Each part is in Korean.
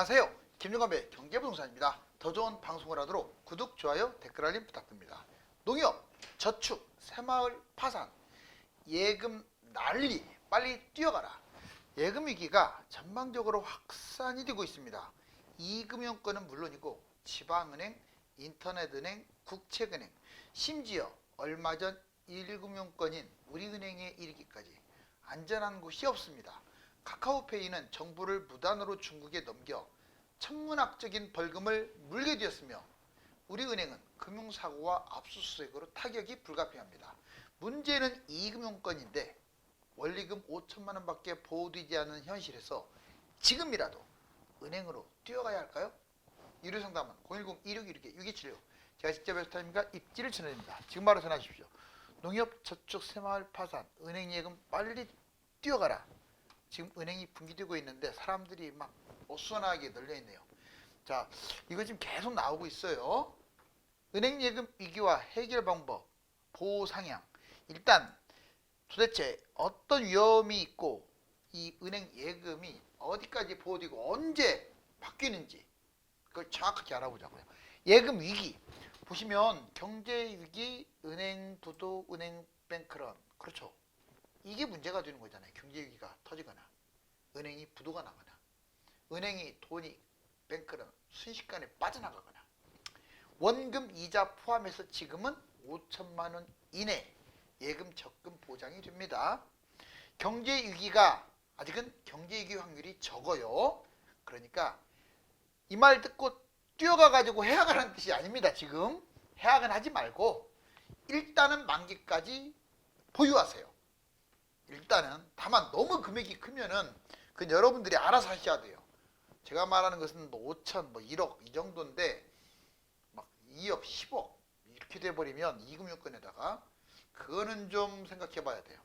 안녕하세요. 김용감의 경제부동산입니다. 더 좋은 방송을 하도록 구독, 좋아요, 댓글 알림 부탁드립니다. 농협, 저축, 새마을 파산, 예금 난리, 빨리 뛰어가라. 예금 위기가 전방적으로 확산이 되고 있습니다. 이금융권은 물론이고 지방은행, 인터넷은행, 국책은행, 심지어 얼마 전 1금융권인 우리은행에 이르기까지 안전한 곳이 없습니다. 카카오페이는 정보를 무단으로 중국에 넘겨 천문학적인 벌금을 물게 되었으며 우리은행은 금융사고와 압수수색으로 타격이 불가피합니다. 문제는 이금융권인데 원리금 5천만 원밖에 보호되지 않는 현실에서 지금이라도 은행으로 뛰어가야 할까요? 유료상담은 010-2616-6276 제가 직접 헬스타임과 입지를 전해드립니다. 지금 바로 전화하십시오. 농협, 저축, 새마을 파산, 은행 예금 빨리 뛰어가라. 지금 은행이 붕괴되고 있는데 사람들이 막 어수선하게 널려있네요. 자, 이거 지금 계속 나오고 있어요. 은행 예금 위기와 해결 방법, 보호 상향. 일단 도대체 어떤 위험이 있고 이 은행 예금이 어디까지 보호되고 언제 바뀌는지 그걸 정확하게 알아보자고요. 예금 위기 보시면 경제 위기, 은행 부도, 은행 뱅크런, 그렇죠. 이게 문제가 되는 거잖아요. 경제 위기가 터지거나 은행이 부도가 나거나 은행이 돈이 뱅크런 순식간에 빠져나가거나 원금 이자 포함해서 지금은 5천만 원 이내 예금 적금 보장이 됩니다. 경제 위기가 아직은 경제 위기 확률이 적어요. 그러니까 이 말 듣고 뛰어가 가지고 해약하라는 뜻이 아닙니다. 지금 해약은 하지 말고 일단은 만기까지 보유하세요. 일단은 다만 너무 금액이 크면은 그건 여러분들이 알아서 하셔야 돼요. 제가 말하는 것은 뭐 5천, 뭐 1억 이 정도인데 막 2억, 10억 이렇게 돼버리면 이금융권에다가 그거는 좀 생각해 봐야 돼요.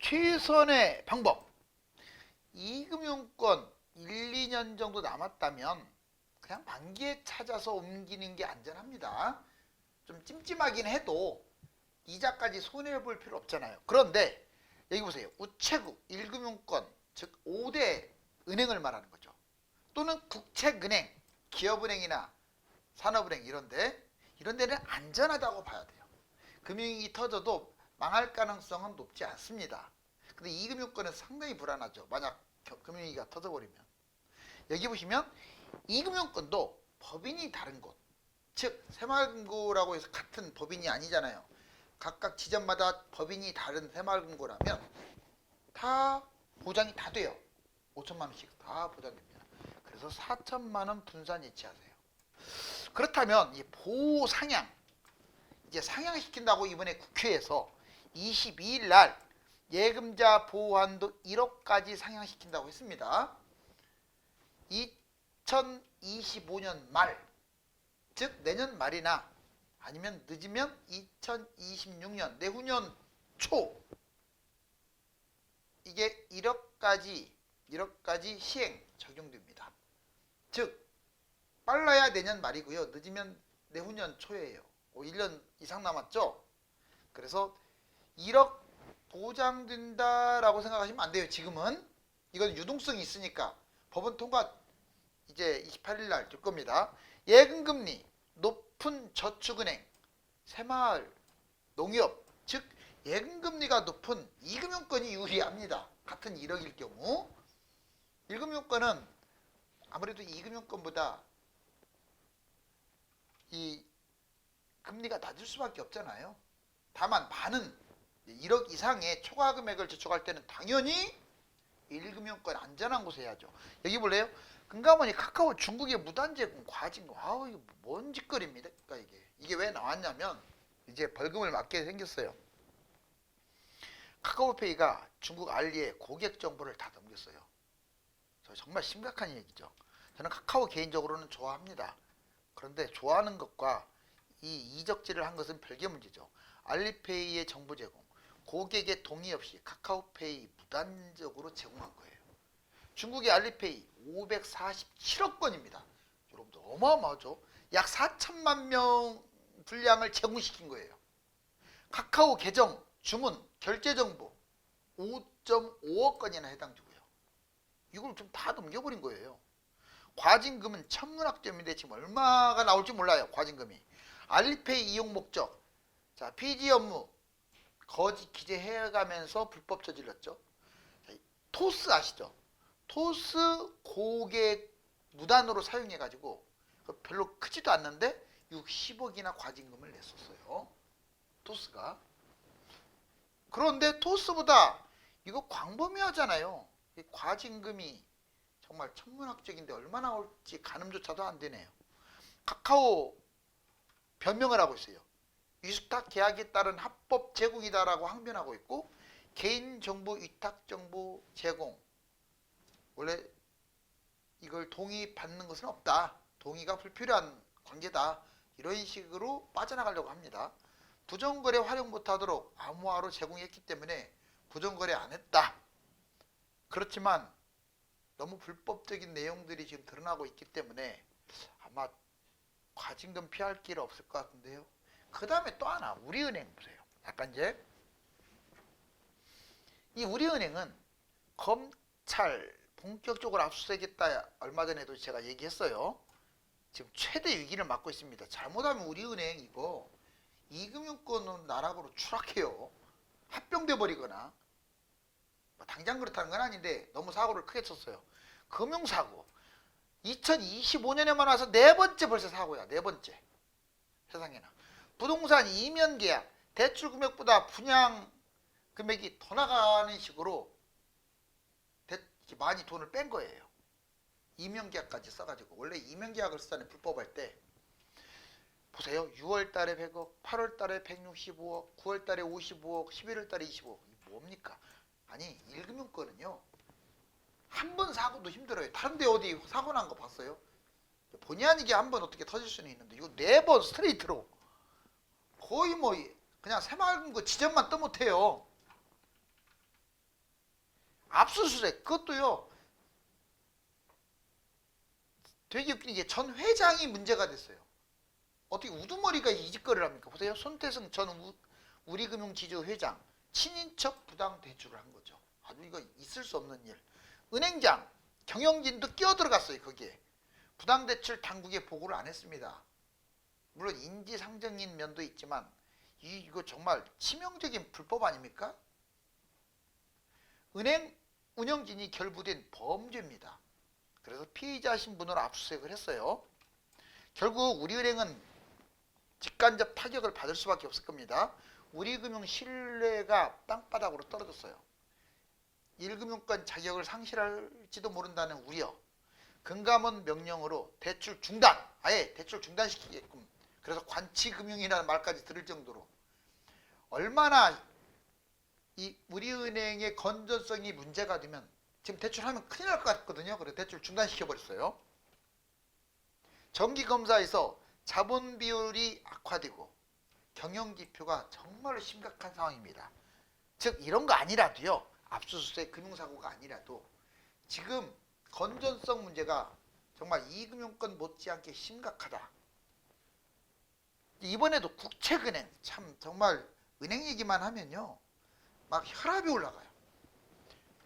최선의 방법. 이금융권 1, 2년 정도 남았다면 그냥 만기에 찾아서 옮기는 게 안전합니다. 좀 찜찜하긴 해도 이자까지 손해볼 필요 없잖아요. 그런데 여기 보세요. 우체국, 1금융권, 즉 5대 은행을 말하는 거죠. 또는 국책은행, 기업은행이나 산업은행 이런 데는 안전하다고 봐야 돼요. 금융위기 터져도 망할 가능성은 높지 않습니다. 근데 이금융권은 상당히 불안하죠. 만약 금융위기가 터져버리면. 여기 보시면 이금융권도 법인이 다른 곳, 즉 새마을금고라고 해서 같은 법인이 아니잖아요. 각각 지점마다 법인이 다른 새마을금고라면 다 보장이 다 돼요. 5천만 원씩 다 보장됩니다. 그래서 4천만 원 분산 예치하세요. 그렇다면 이 보호 상향, 이제 상향시킨다고 이번에 국회에서 22일 날 예금자 보호한도 1억까지 상향시킨다고 했습니다. 2025년 말, 즉 내년 말이나 아니면 늦으면 2026년 내후년 초 이게 1억까지 시행 적용됩니다. 즉 빨라야 내년 말이고요. 늦으면 내후년 초예요. 1년 이상 남았죠. 그래서 1억 보장된다라고 생각하시면 안 돼요. 지금은 이건 유동성이 있으니까 법원 통과 이제 28일 날 될 겁니다. 예금금리 높은 저축은행, 새마을, 농협, 즉 예금금리가 높은 이금융권이 유리합니다. 같은 1억일 경우 1금융권은 아무래도 이금융권보다 이 금리가 낮을 수밖에 없잖아요. 다만 반은 1억 이상의 초과 금액을 저축할 때는 당연히 1금융권 안전한 곳에 해야죠. 여기 볼래요? 금감원이 카카오 중국의 무단제공, 과징금, 아우 이거 뭔 짓거리입니까 이게 왜 나왔냐면 이제 벌금을 맞게 생겼어요. 카카오페이가 중국 알리에 고객 정보를 다 넘겼어요. 정말 심각한 얘기죠. 저는 카카오 개인적으로는 좋아합니다. 그런데 좋아하는 것과 이 이적질을 한 것은 별개 문제죠. 알리페이의 정보 제공, 고객의 동의 없이 카카오페이 무단적으로 제공한 거예요. 중국의 알리페이 547억 건입니다. 여러분들 어마어마하죠. 약 4천만 명 분량을 제공시킨 거예요. 카카오 계정, 주문, 결제 정보 5.5억 건이나 해당되고요. 이걸 좀 다 넘겨버린 거예요. 과징금은 천문학점인데 지금 얼마가 나올지 몰라요. 과징금이. 알리페이 이용 목적. 자, 피지 업무 거짓 기재해가면서 불법 저질렀죠. 자, 토스 아시죠? 토스 고객 무단으로 사용해가지고 별로 크지도 않는데 60억이나 과징금을 냈었어요. 토스가. 그런데 토스보다 이거 광범위하잖아요. 이 과징금이 정말 천문학적인데 얼마나 올지 가늠조차도 안 되네요. 카카오 변명을 하고 있어요. 위탁 계약에 따른 합법 제공이다라고 항변하고 있고, 개인정보 위탁정보 제공, 원래 이걸 동의받는 것은 없다. 동의가 불필요한 관계다. 이런 식으로 빠져나가려고 합니다. 부정거래 활용 못하도록 암호화로 제공했기 때문에 부정거래 안 했다. 그렇지만 너무 불법적인 내용들이 지금 드러나고 있기 때문에 아마 과징금 피할 길 없을 것 같은데요. 그 다음에 또 하나, 우리은행 보세요. 약간 이제 이 우리은행은 검찰 본격적으로 압수수색했다. 얼마 전에도 제가 얘기했어요. 지금 최대 위기를 맞고 있습니다. 잘못하면 우리은행 이거 이금융권은 나락으로 추락해요. 합병돼 버리거나. 당장 그렇다는 건 아닌데 너무 사고를 크게 쳤어요. 금융사고 2025년에만 와서 네 번째 벌써 사고야. 네 번째. 세상에나. 부동산 이면 계약, 대출 금액보다 분양 금액이 더 나가는 식으로 많이 돈을 뺀 거예요. 이면 계약까지 써가지고. 원래 이면 계약을 쓰잖아요. 불법할 때. 보세요. 6월 달에 100억, 8월 달에 165억, 9월 달에 55억, 11월 달에 25억. 이게 뭡니까? 아니, 1금융권은요. 한 번 사고도 힘들어요. 다른 데 어디 사고 난 거 봤어요? 본의 아니게 한 번 어떻게 터질 수는 있는데 이거 4번 스트레이트로 거의 뭐 그냥 새마을금 그 지점만 떠못해요. 압수수색 그것도요. 되게 웃긴 게 전 회장이 문제가 됐어요. 어떻게 우두머리가 이 짓거리를 합니까? 보세요. 손태승 전 우리금융지주 회장 친인척 부당 대출을 한 거죠. 아주 이거 있을 수 없는 일. 은행장 경영진도 끼어들어갔어요. 거기에. 부당대출 당국에 보고를 안 했습니다. 물론 인지상정인 면도 있지만 이거 정말 치명적인 불법 아닙니까? 은행 운영진이 결부된 범죄입니다. 그래서 피의자 신분으로 압수수색을 했어요. 결국 우리은행은 직간접 타격을 받을 수밖에 없을 겁니다. 우리금융 신뢰가 땅바닥으로 떨어졌어요. 1금융권 자격을 상실할지도 모른다는 우려. 금감원 명령으로 대출 중단, 아예 대출 중단시키게끔. 그래서 관치금융이라는 말까지 들을 정도로 얼마나 이 우리은행의 건전성이 문제가 되면 지금 대출하면 큰일 날 것 같거든요. 그래서 대출 중단시켜버렸어요. 정기검사에서 자본 비율이 악화되고 경영지표가 정말로 심각한 상황입니다. 즉 이런 거 아니라도요. 압수수색 금융사고가 아니라도 지금 건전성 문제가 정말 이금융권 못지않게 심각하다. 이번에도 국책은행 참 정말 은행 얘기만 하면요. 막 혈압이 올라가요.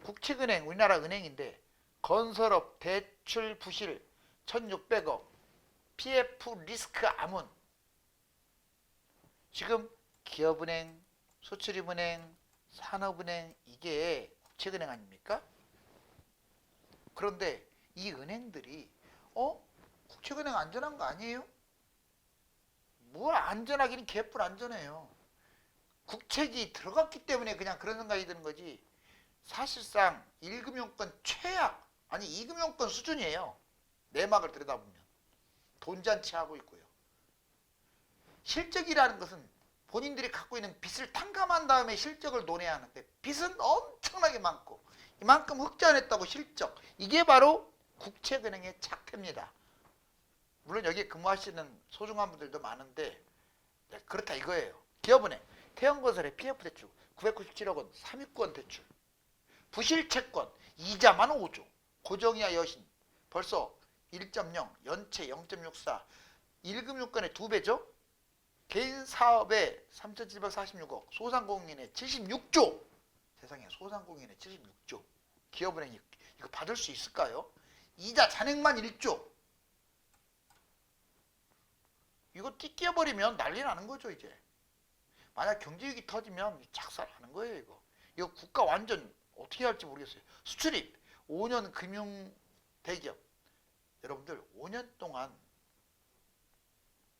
국책은행 우리나라 은행인데 건설업 대출 부실 1600억 PF 리스크 암운 지금 기업은행, 수출입은행, 산업은행 이게 국책은행 아닙니까? 그런데 이 은행들이 국책은행 안전한 거 아니에요? 뭘 안전하기는 개뿔 안전해요. 국책이 들어갔기 때문에 그냥 그런 생각이 드는 거지 사실상 1금융권 최악 아니 2금융권 수준이에요. 내막을 들여다보면 돈잔치하고 있고요. 실적이라는 것은 본인들이 갖고 있는 빚을 탕감한 다음에 실적을 논해야 하는데 빚은 엄청나게 많고 이만큼 흑자냈다고 실적 이게 바로 국책은행의 착태입니다. 물론 여기에 근무하시는 소중한 분들도 많은데 그렇다 이거예요. 기업은행 태형건설의 PF 대출 997억 원 3위권 대출 부실채권 이자만 5조 고정이야 여신 벌써 1.0 연체 0.64 1금융권의 2배죠. 개인사업에 3,746억 소상공인의 76조 세상에 소상공인의 76조 기업은행이 이거 받을 수 있을까요? 이자 잔액만 1조. 이거 띠끼어버리면 난리 나는 거죠 이제. 만약 경제위기 터지면 작살나는 거예요 이거. 이거 국가 완전 어떻게 할지 모르겠어요. 수출입 5년 금융 대기업. 여러분들 5년 동안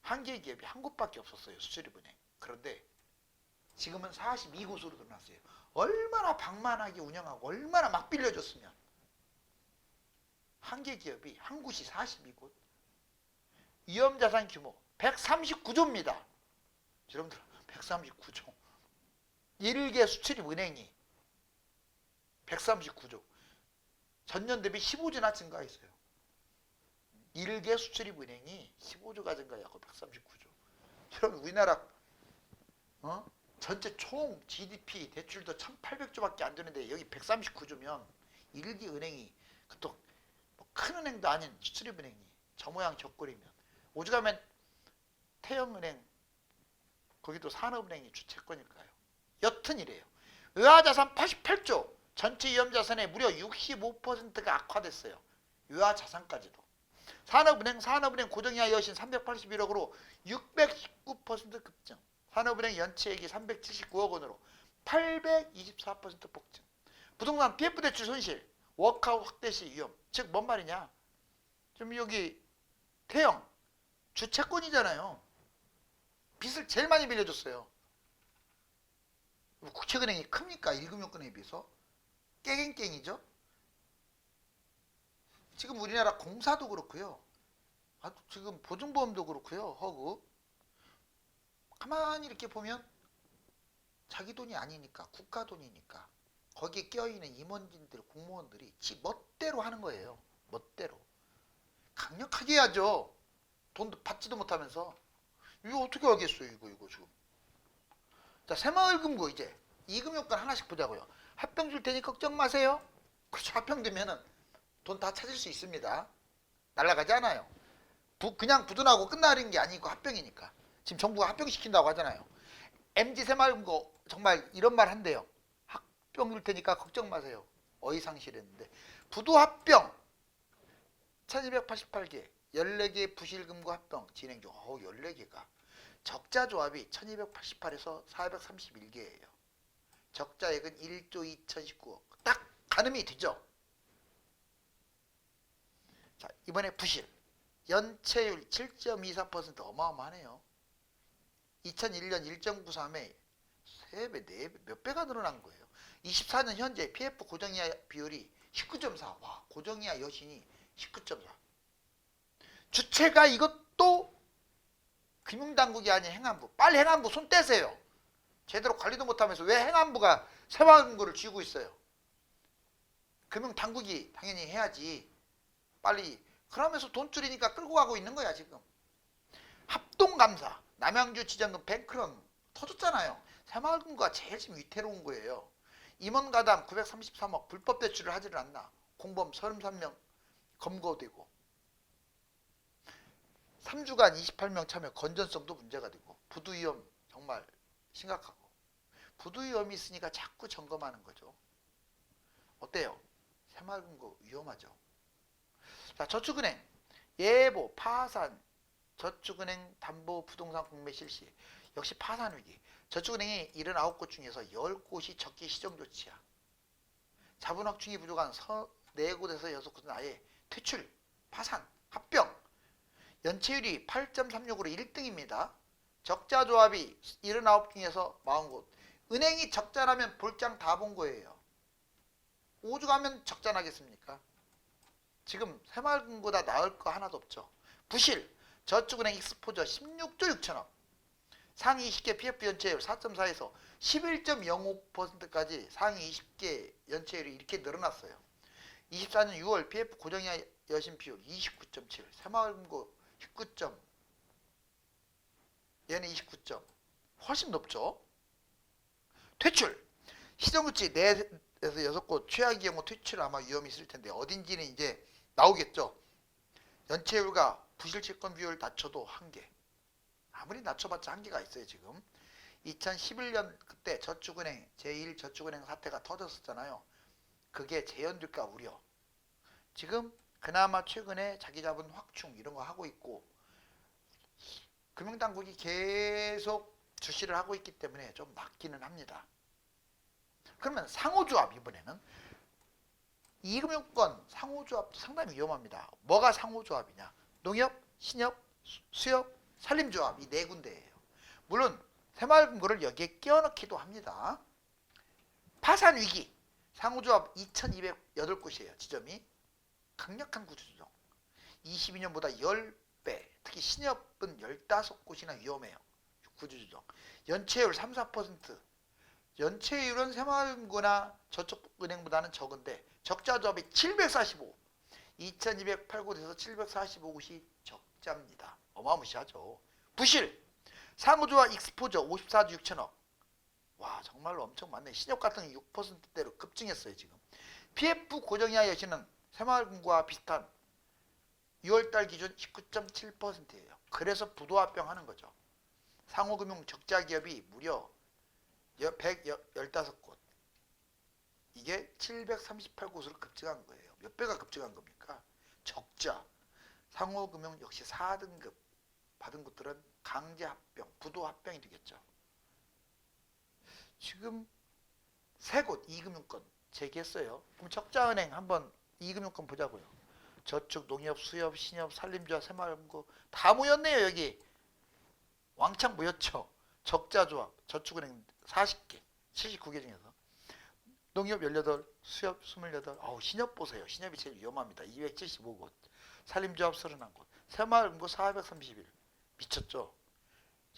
한 개 기업이 한 곳밖에 없었어요. 수출입은행. 그런데 지금은 42곳으로 늘어났어요. 얼마나 방만하게 운영하고 얼마나 막 빌려줬으면. 한 개 기업이 한 곳이 42곳. 위험자산 규모 139조입니다. 여러분들 139조. 1개 수출입은행이 139조. 전년 대비 15조나 증가했어요. 1개 수출입은행이 15조가 증가하고 139조. 여러분 우리나라 전체 총 GDP 대출도 1800조밖에 안 되는데 여기 139조면 1개 은행이 또 큰 은행도 아닌 수출입은행이 저 모양 저 꼴이면 오죽하면 태영은행 거기도 산업은행이 주채권일까요? 여튼 이래요. 의화자산 88조. 전체 위험자산의 무려 65%가 악화됐어요. 의화자산까지도. 산업은행 고정이하 여신 381억으로 619% 급증. 산업은행 연체액이 379억 원으로 824% 폭증. 부동산 PF 대출 손실, 워크아웃 확대 시 위험. 즉 뭔 말이냐? 지금 여기 태영 주채권이잖아요. 빚을 제일 많이 빌려줬어요. 국채은행이 큽니까? 1금융권에 비해서? 깽깽이죠. 지금 우리나라 공사도 그렇고요. 지금 보증보험도 그렇고요. 허구. 가만히 이렇게 보면 자기 돈이 아니니까 국가 돈이니까 거기에 껴있는 임원진들 공무원들이 지 멋대로 하는 거예요. 멋대로. 강력하게 해야죠. 돈도 받지도 못하면서. 이거 어떻게 하겠어요 이거 지금. 자, 새마을금고 이제 이금융권 하나씩 보자고요. 합병 줄 테니 걱정 마세요. 그렇죠. 합병 되면은 돈 다 찾을 수 있습니다. 날아가지 않아요. 그냥 부도나고 끝나는 게 아니고 합병이니까. 지금 정부가 합병시킨다고 하잖아요. MG 새마을금고 정말 이런 말 한대요. 합병 줄 테니까 걱정 마세요. 어이상실했는데. 부도 합병 1288개 14개 부실금고 합병 진행 중. 14개가. 적자 조합이 1288에서 431개예요. 적자액은 1조 2019억. 딱 가늠이 되죠. 자, 이번에 부실. 연체율 7.24% 어마어마하네요. 2001년 1.93에 3배, 4배, 몇 배가 늘어난 거예요. 24년 현재 PF 고정이하 비율이 19.4. 와, 고정이하 여신이 19.4. 주체가 이것도 금융당국이 아닌 행안부. 빨리 행안부 손 떼세요. 제대로 관리도 못하면서 왜 행안부가 새마을금고를 쥐고 있어요? 금융당국이 당연히 해야지. 빨리. 그러면서 돈 줄이니까 끌고 가고 있는 거야 지금. 합동감사. 남양주 지정금 뱅크런 터졌잖아요. 새마을금고가 제일 지금 위태로운 거예요. 임원가담 933억 불법 대출을 하지를 않나. 공범 33명 검거되고 3주간 28명 참여 건전성도 문제가 되고 부두위험 정말 심각하고 부두위험이 있으니까 자꾸 점검하는 거죠. 어때요? 새마을금고 위험하죠. 자, 저축은행 예보 파산 저축은행 담보 부동산 공매 실시 역시 파산 위기. 저축은행이 79곳 중에서 10곳이 적기 시정 조치야. 자본 확충이 부족한 4곳에서 6곳은 아예 퇴출, 파산, 합병. 연체율이 8.36으로 1등입니다. 적자 조합이 79 중에서 40곳. 은행이 적자라면 볼장 다 본 거예요. 오죽하면 적자 나겠습니까? 지금 새마을금고보다 나을 거 하나도 없죠. 부실, 저축은행 익스포저 16조 6천억. 상위 20개 PF 연체율 4.4에서 11.05%까지 상위 20개 연체율이 이렇게 늘어났어요. 24년 6월 PF 고정이하 여신 비율 29.7, 새마을금고 19점, 얘는 29점. 훨씬 높죠. 퇴출, 시정조치 4에서 6곳 최악의 경우 퇴출 아마 위험이 있을 텐데 어딘지는 이제 나오겠죠. 연체율과 부실채권 비율 낮춰도 한계. 아무리 낮춰봤자 한계가 있어요 지금. 2011년 그때 저축은행 제1저축은행 사태가 터졌었잖아요. 그게 재현될까 우려. 지금 그나마 최근에 자기 자본 확충 이런 거 하고 있고 금융당국이 계속 주시를 하고 있기 때문에 좀 낫기는 합니다. 그러면 상호조합 이번에는 이금융권 상호조합도 상당히 위험합니다. 뭐가 상호조합이냐? 농협, 신협, 수협, 산림조합 이 네 군데예요. 물론 새마을금고를 여기에 끼워넣기도 합니다. 파산위기 상호조합 2208곳이에요. 지점이 강력한 구조조정 22년보다 10배 특히 신협은 15곳이나 위험해요. 구조조정 연체율 3, 4% 연체율은 새마을금고나 저축은행보다는 적은데 적자조합이 745 2208곳에서 745곳이 적자입니다. 어마무시하죠. 부실 상호조합 익스포저 54조 6천억 와 정말로 엄청 많네. 신협 같은 게 6%대로 급증했어요. 지금 PF 고정이하 여신은 새마을금고와 비슷한 6월달 기준 19.7%예요. 그래서 부도합병 하는 거죠. 상호금융 적자 기업이 무려 115곳 이게 738곳으로 급증한 거예요. 몇 배가 급증한 겁니까? 적자 상호금융 역시 4등급 받은 곳들은 강제합병 부도합병이 되겠죠. 지금 세 곳 이금융권 제기했어요. 그럼 적자은행 한번 이금융권 보자고요. 저축, 농협, 수협, 신협, 산림조합, 새마을금고 다 모였네요. 여기 왕창 모였죠. 적자조합, 저축은행 40개, 79개 중에서 농협 18, 수협 28. 신협 보세요. 신협이 제일 위험합니다. 275곳, 산림조합 31곳, 새마을금고 431. 미쳤죠.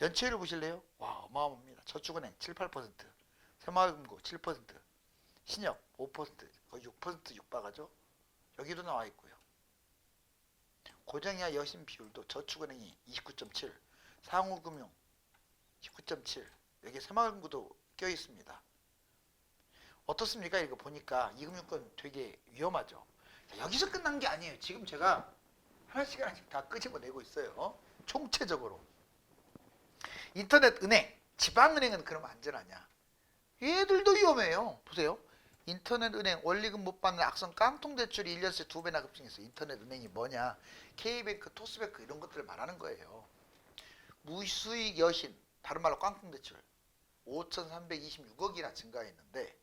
연체율을 보실래요? 와 어마어마합니다. 저축은행 7, 8%, 새마을금고 7%, 신협 5%, 거의 6% 육박하죠. 여기도 나와 있고요. 고정이하 여신 비율도 저축은행이 29.7, 상호금융 19.7, 여기 새마을금고도 껴 있습니다. 어떻습니까? 이거 보니까 이금융권 되게 위험하죠. 자, 여기서 끝난 게 아니에요. 지금 제가 하나씩 하나씩 다 끄집어내고 있어요. 총체적으로. 인터넷 은행, 지방은행은 그럼 안전하냐? 얘들도 위험해요. 보세요. 인터넷 은행 원리금 못 받는 악성 깡통 대출이 1년 새 2배나 급증했어요. 인터넷 은행이 뭐냐? K뱅크, 토스뱅크 이런 것들을 말하는 거예요. 무수익 여신, 다른 말로 깡통 대출 5,326억이나 증가했는데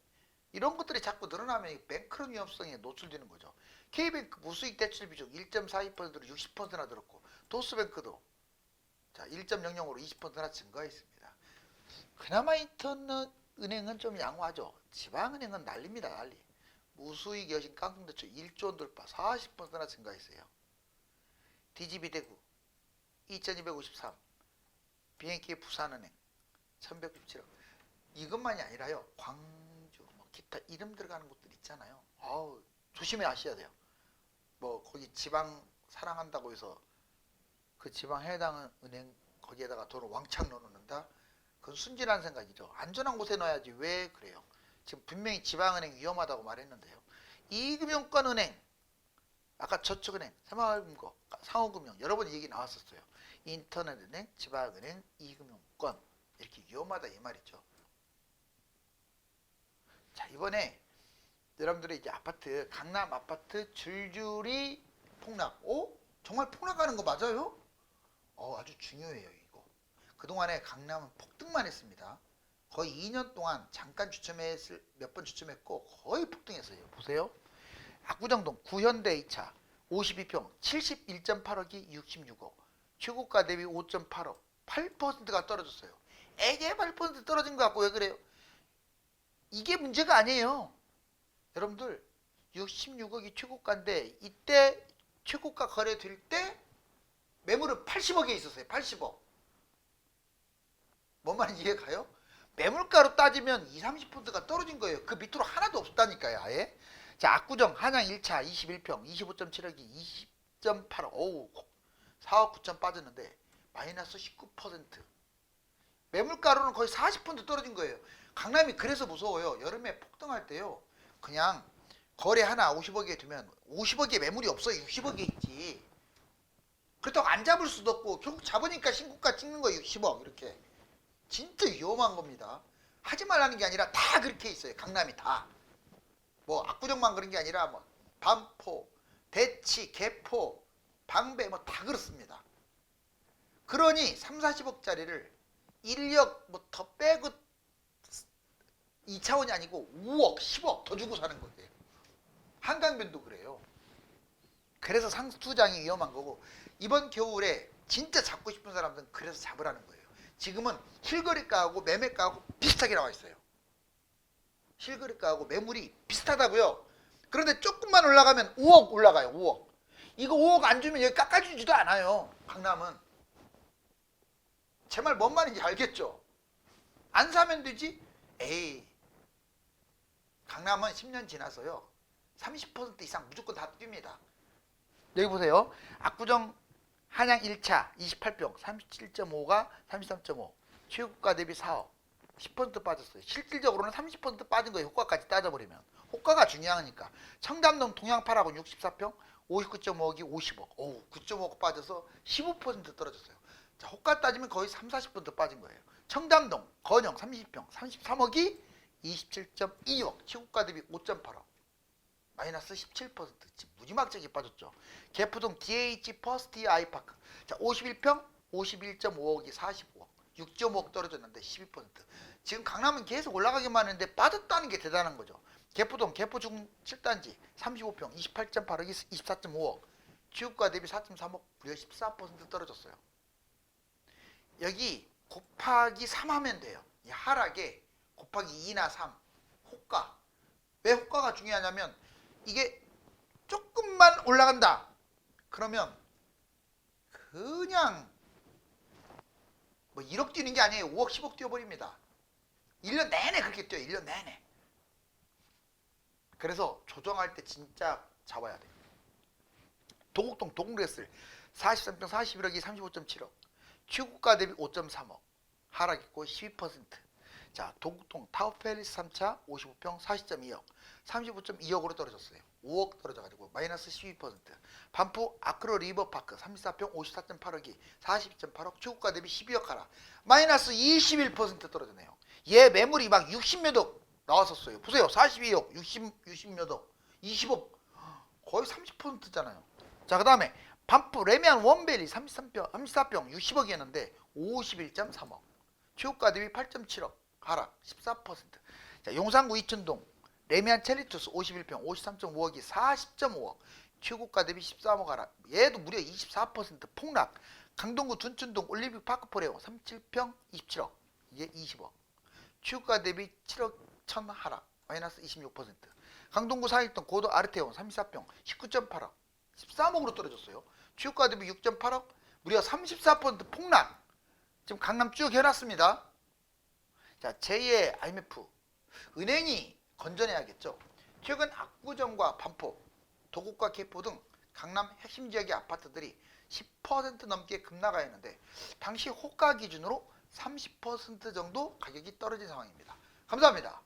이런 것들이 자꾸 늘어나면 뱅크런 위험성에 노출되는 거죠. K뱅크 무수익 대출 비중 1.42%로 60%나 늘었고 토스뱅크도 자 1.00으로 20%나 증가했습니다. 그나마 인터넷 은행은 좀 양호하죠. 지방은행은 난립니다. 난리. 무수익 여신 깡통대출 1조 원 돌파 40%나 증가했어요. DGB 대구 2253, BNK 부산은행 1197억. 이것만이 아니라요. 광주 뭐 기타 이름 들어가는 곳들 있잖아요. 조심해 하셔야 돼요. 뭐 거기 지방 사랑한다고 해서 그 지방 해당 은행 거기에다가 돈을 왕창 넣어놓는다? 그건 순진한 생각이죠. 안전한 곳에 넣어야지. 왜 그래요? 지금 분명히 지방은행 위험하다고 말했는데요. 이금융권 은행, 아까 저축은행, 새마을금고, 상호금융 여러 번 얘기 나왔었어요. 인터넷은행, 지방은행, 이금융권 이렇게 위험하다 이 말이죠. 자 이번에 여러분들이 이제 아파트 강남 아파트 줄줄이 폭락. 정말 폭락하는 거 맞아요? 아주 중요해요 이거. 그동안에 강남은 폭등만 했습니다. 거의 2년 동안 잠깐 추첨했을 몇 번 추첨했고 거의 폭등했어요. 보세요. 압구정동 구현대 2차 52평 71.8억이 66억. 최고가 대비 5.8억 8%가 떨어졌어요. 애게 8% 떨어진 것 같고 왜 그래요? 이게 문제가 아니에요. 여러분들 66억이 최고가인데 이때 최고가 거래될 때 매물은 80억에 있었어요. 80억. 뭔 말인지 이해가요? 매물가로 따지면 20-30%가 떨어진 거예요. 그 밑으로 하나도 없었다니까요. 아예. 자 압구정 한양 1차 21평 25.7억이 20.8억. 오우 4억 9천 빠졌는데 마이너스 19%. 매물가로는 거의 40% 떨어진 거예요. 강남이 그래서 무서워요. 여름에 폭등할 때요. 그냥 거래 하나 50억에 두면 50억에 매물이 없어요. 60억에 있지. 그렇다고 안 잡을 수도 없고 결국 잡으니까 신고가 찍는 거예요. 60억 이렇게. 진짜 위험한 겁니다. 하지 말라는 게 아니라 다 그렇게 있어요. 강남이 다. 뭐 압구정만 그런 게 아니라 뭐 반포, 대치, 개포, 방배 뭐 다 그렇습니다. 그러니 3, 40억짜리를 인력 뭐 더 빼고 2차원이 아니고 5억, 10억 더 주고 사는 거예요. 한강변도 그래요. 그래서 상투장이 위험한 거고, 이번 겨울에 진짜 잡고 싶은 사람들은 그래서 잡으라는 거예요. 지금은 실거래가하고 매매가하고 비슷하게 나와 있어요. 실거래가하고 매물이 비슷하다고요. 그런데 조금만 올라가면 5억 올라가요. 5억. 이거 5억 안 주면 여기 깎아주지도 않아요. 강남은. 제 말 뭔 말인지 알겠죠? 안 사면 되지? 에이, 강남은 10년 지나서요 30% 이상 무조건 다 뜁니다. 여기 보세요. 압구정 한양 1차 28평 37.5가 33.5, 최고가 대비 4억, 10% 빠졌어요. 실질적으로는 30% 빠진 거예요. 호가까지 따져버리면. 호가가 중요하니까. 청담동 동양파라고 64평 59.5억이 50억. 오, 9.5억 빠져서 15% 떨어졌어요. 자, 호가 따지면 거의 3, 40% 빠진 거예요. 청담동 건영 30평 33억이 27.2억, 최고가 대비 5.8억, 마이너스 17%. 무지막지하게 빠졌죠. 개포동 DH 퍼스트 아이파크, 자 51평 51.5억이 45억, 6.5억 떨어졌는데 12%. 지금 강남은 계속 올라가기만 하는데 빠졌다는 게 대단한 거죠. 개포동 개포중 7단지 35평 28.8억이 24.5억, 최고가 대비 4.3억, 무려 14% 떨어졌어요. 여기 곱하기 3 하면 돼요. 이 하락에 곱하기 2나 3. 호가. 왜 호가가 중요하냐면, 이게 조금만 올라간다 그러면 그냥 뭐 1억 뛰는 게 아니에요. 5억 10억 뛰어버립니다. 1년 내내 그렇게 뛰어요. 1년 내내. 그래서 조정할 때 진짜 잡아야 돼요. 도곡동 동그레슬 43평 41억이 35.7억, 최고가 대비 5.3억, 하락했고 12%. 자, 도곡동 타워팰리스 3차 55평 40.2억, 35.2억으로 떨어졌어요. 5억 떨어져가지고 마이너스 12%. 반포 아크로 리버파크 34평 54.8억이 42.8억, 최고가 대비 12억 하락, 마이너스 21% 떨어졌네요. 얘 매물이 막 60몇 억 나왔었어요. 보세요. 42억, 60몇 억, 20억, 거의 30%잖아요. 자, 그 다음에 반포 레미안 원베리 34평 60억이었는데 51.3억, 최고가 대비 8.7억, 하락 14%. 자, 용산구 이천동 레미안 첼리투스 51평 53.5억이 40.5억, 최고가 대비 13억 하락, 얘도 무려 24% 폭락. 강동구 둔촌동 올림픽 파크포레오 37평 27억, 이게 20억, 최고가 대비 7억 1천 하락, 마이너스 26%. 강동구 사익동 고도 아르테온 34평 19.8억, 13억으로 떨어졌어요. 최고가 대비 6.8억, 무려 34% 폭락. 지금 강남 쭉 해놨습니다. 자, 제2의 IMF, 은행이 건전해야겠죠. 최근 압구정과 반포, 도곡과 개포 등 강남 핵심 지역의 아파트들이 10% 넘게 급락하 했는데, 당시 호가 기준으로 30% 정도 가격이 떨어진 상황입니다. 감사합니다.